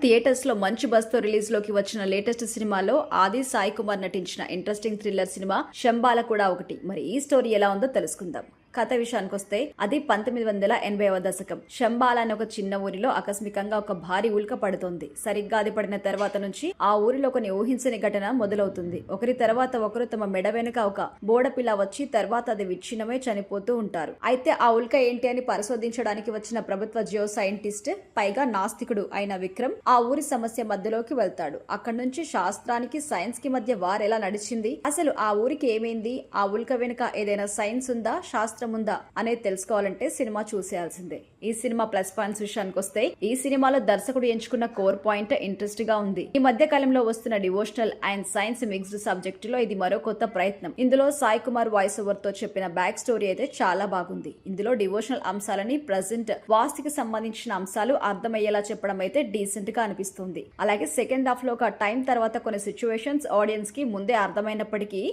Theatres లో మంచి bus తో రిలీజ్ లోకి వచ్చిన లేటెస్ట్ సినిమాలో ఆది సాయి కుమార్ నటించిన ఇంట్రెస్టింగ్ థ్రిల్లర్ సినిమా శంబాల కూడా ఒకటి. మరి ఈ స్టోరీ ఎలా ఉందో తెలుసుకుందాం. కథ విషయానికి వస్తే అది 1980వ దశకం. శంబాల అనే ఒక చిన్న ఊరిలో ఆకస్మికంగా ఒక భారీ ఉల్క పడుతోంది. సరిగ్గా అది పడిన తర్వాత నుంచి ఆ ఊరిలో కొన్ని ఊహించని ఘటన మొదలవుతుంది. ఒకరి తర్వాత ఒకరు తమ మెడ వెనుక ఒక బోడపిల్ల వచ్చి తర్వాత అది విచ్ఛిన్నమై చనిపోతూ ఉంటారు. అయితే ఆ ఉల్క ఏంటి అని పరిశోధించడానికి వచ్చిన ప్రభుత్వ జియో సైంటిస్ట్, పైగా నాస్తికుడు అయిన విక్రమ్ ఆ ఊరి సమస్య మధ్యలోకి వెళ్తాడు. అక్కడి నుంచి శాస్త్రానికి సైన్స్ కి మధ్య వారెలా నడిచింది, అసలు ఆ ఊరికి ఏమైంది, ఆ ఉల్క వెనుక ఏదైనా సైన్స్ ఉందా, శాస్త్రం ఉందా అనేది తెలుసుకోవాలంటే సినిమా చూసేయాల్సిందే. ఈ సినిమా ప్లస్ పాయింట్స్ విషయానికి వస్తే ఈ సినిమాలో దర్శకుడు ఎంచుకున్న కోర్ పాయింట్ ఇంట్రెస్ట్ గా ఉంది. ఈ మధ్య కాలంలో వస్తున్న devotional and science mixed subject లో ఇది మరో కొత్త ప్రయత్నం. ఇందులో సాయి కుమార్ వాయిస్ ఓవర్ తో చెప్పిన బ్యాక్ స్టోరీ అయితే చాలా బాగుంది. ఇందులో డివోషనల్ అంశాలని, ప్రజెంట్ వాస్తుకి సంబంధించిన అంశాలు అర్థమయ్యేలా చెప్పడం అయితే డీసెంట్ గా అనిపిస్తుంది. అలాగే సెకండ్ హాఫ్ లో ఒక టైం తర్వాత కొన్ని సిచ్యువేషన్స్ ఆడియన్స్ కి ముందే అర్థమైనప్పటికీ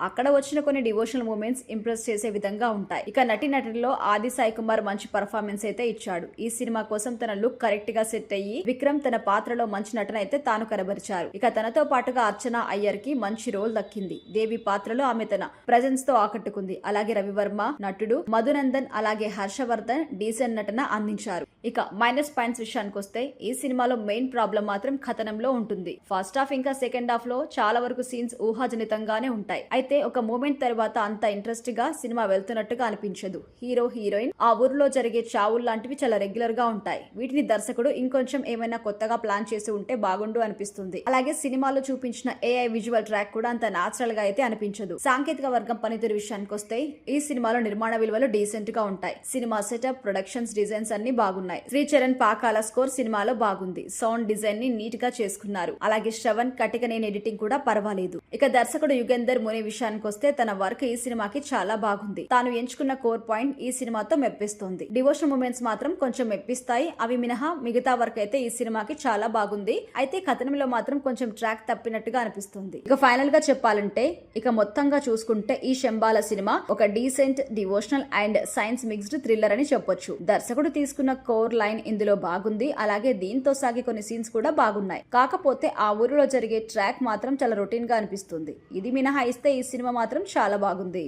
అక్కడ వచ్చిన కొన్ని డివోషనల్ మూమెంట్స్ ఇంప్రెస్ చేసే విధంగా ఉంటాయి. ఇక నటుల్లో ఆది సాయి కుమార్ మంచి పర్ఫార్మెన్స్ అయితే ఇచ్చాడు. ఈ సినిమా కోసం తన లుక్ కరెక్ట్ గా సెట్ అయ్యి విక్రమ్ తన పాత్రలో మంచి నటన అయితే తాను కనబరిచారు. ఇక తనతో పాటుగా అర్చన అయ్యర్ కి మంచి రోల్ దక్కింది. దేవి పాత్రలో ఆమె తన ప్రెజెన్స్ తో ఆకట్టుకుంది. అలాగే రవివర్మ, నటుడు మధునందన్, అలాగే హర్షవర్ధన్ డీసెంట్ నటన అందించారు. ఇక మైనస్ పాయింట్స్ విషయానికి వస్తే ఈ సినిమాలో మెయిన్ ప్రాబ్లం మాత్రం కథనంలో ఉంటుంది. ఫస్ట్ హాఫ్ ఇంకా సెకండ్ హాఫ్ లో చాలా వరకు సీన్స్ ఊహాజనితంగానే ఉంటాయి. అయితే ఒక మూమెంట్ తర్వాత అంత ఇంట్రెస్ట్ గా సినిమా వెళ్తున్నట్టుగా అనిపించదు. హీరో, హీరోయిన్, ఆ ఊరిలో జరిగే చావులు లాంటివి చాలా రెగ్యులర్ గా ఉంటాయి. వీటిని దర్శకుడు ఇంకొంచెం ఏమైనా కొత్తగా ప్లాన్ చేసి ఉంటే బాగుండు అనిపిస్తుంది. అలాగే సినిమాలో చూపించిన ఏఐ విజువల్ ట్రాక్ కూడా అంత నాచురల్ గా అయితే అనిపించదు. సాంకేతిక వర్గం పనితీరు విషయానికి వస్తే ఈ సినిమాలో నిర్మాణ విలువలు డీసెంట్ గా ఉంటాయి. సినిమా సెటప్, ప్రొడక్షన్స్, డిజైన్స్ అన్ని బాగున్నాయి. శ్రీచరణ్ పాకాల స్కోర్ సినిమాలో బాగుంది. సౌండ్ డిజైన్ ని నీట్ గా చేసుకున్నారు. అలాగే శ్రవణ్ కటికనేని ఎడిటింగ్ కూడా పర్వాలేదు. ఇక దర్శకుడు యుగేందర్ ముని విషయానికి వస్తే తన వర్క్ ఈ సినిమాకి చాలా బాగుంది. తాను ఎంచుకున్న కోర్ పాయింట్ ఈ సినిమాతో మెప్పిస్తుంది. డివోషనల్ మూమెంట్స్ మాత్రం కొంచెం మెప్పిస్తాయి. అవి మినహా మిగతా వర్క్ అయితే ఈ సినిమాకి చాలా బాగుంది. అయితే కథనంలో మాత్రం కొంచెం ట్రాక్ తప్పినట్టుగా అనిపిస్తుంది. ఇక ఫైనల్ గా చెప్పాలంటే ఇక మొత్తంగా చూసుకుంటే ఈ శంబాల సినిమా ఒక decent devotional and science mixed thriller అని చెప్పొచ్చు. దర్శకుడు తీసుకున్న కోర్ లైన్ ఇందులో బాగుంది. అలాగే దీంతో సాగే కొన్ని సీన్స్ కూడా బాగున్నాయి. కాకపోతే ఆ ఊరిలో జరిగే ట్రాక్ మాత్రం చాలా రొటీన్ గా అనిపిస్తుంది. ఇది మినహాయిస్తే ఈ సినిమా మాత్రం చాలా బాగుంది.